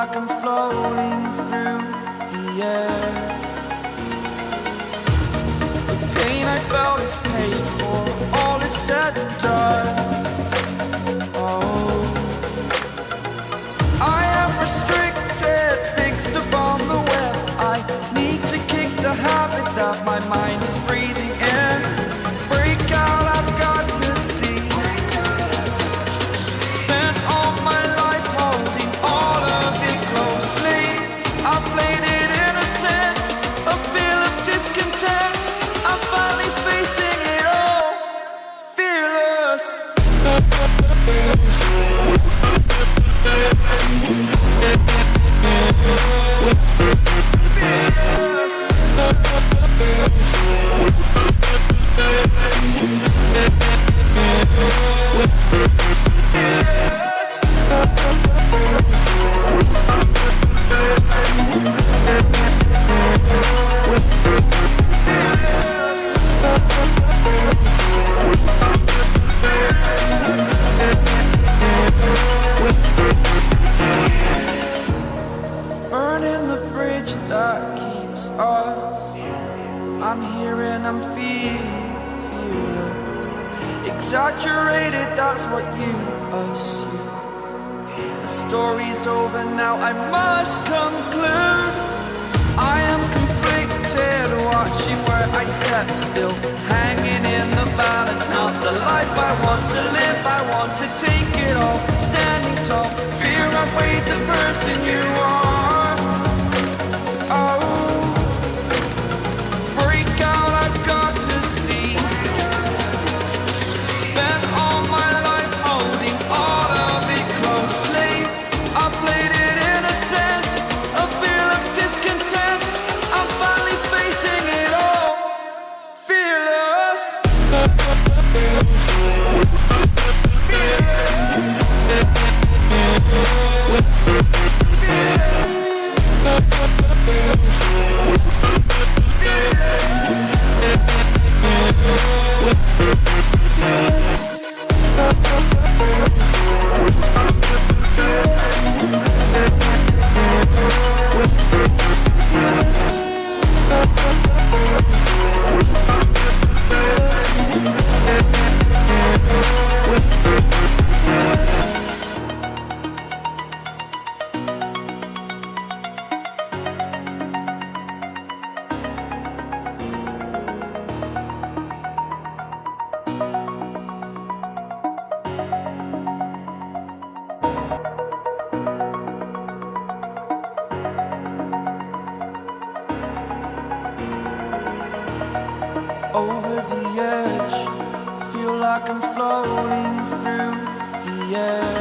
like I'm floating through the air. The pain I felt is paid for, all is said and done. Oh, I am restricted, fixed upon the web. I need to kick the habit that my mind is breathing in. Break out, I've got to see. Spent all my life holding all of it closely. I played it innocent, a feel of discontent. I'm finally facing it all, fearless. Burning the bridge that keeps us. I'm here and I'm feeling exaggerated, that's what you assume. The story's over now, I must conclude. I am conflicted, watching where I step still, hanging in the balance. Not the life I want to live, I want to take it all. Standing tall, fear I've weighed the person you are. Oh, break out, I've got to see. Spent all my life holding all of it closely. I played it innocent, a feel of discontent. I'm finally facing it all, fearless. Over the edge, feel like I'm floating through the air.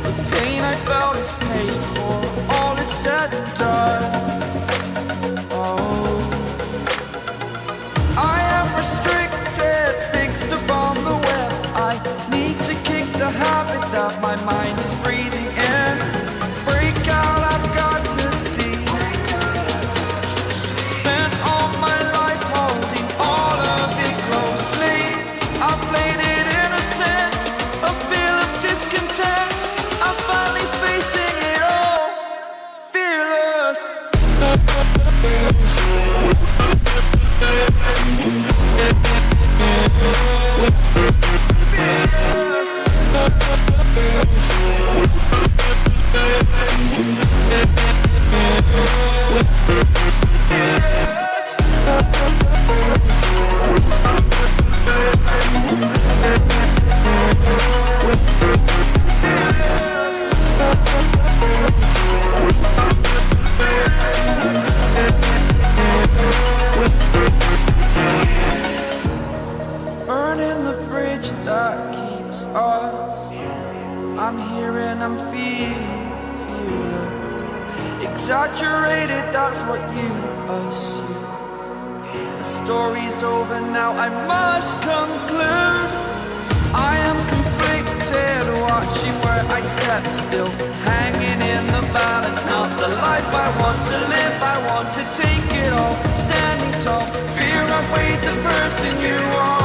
The pain I felt is paid for, all is said and done. Oh, I am restricted, fixed upon the web. I need to kick the habit that my mind is breathing in. Break out, I've got to see. Spent all my life holding all of it closely. I played it innocent, a feel of discontent. I'm finally facing it all, fearless. Burning the bridge that keeps us. I'm here and I'm feeling exaggerated, that's what you assume. The story's over now, I must conclude. I am conflicted, watching where I step still, hanging in the balance. Not the life I want to live, I want to take it all. Standing tall, fear I've weighed the person you are.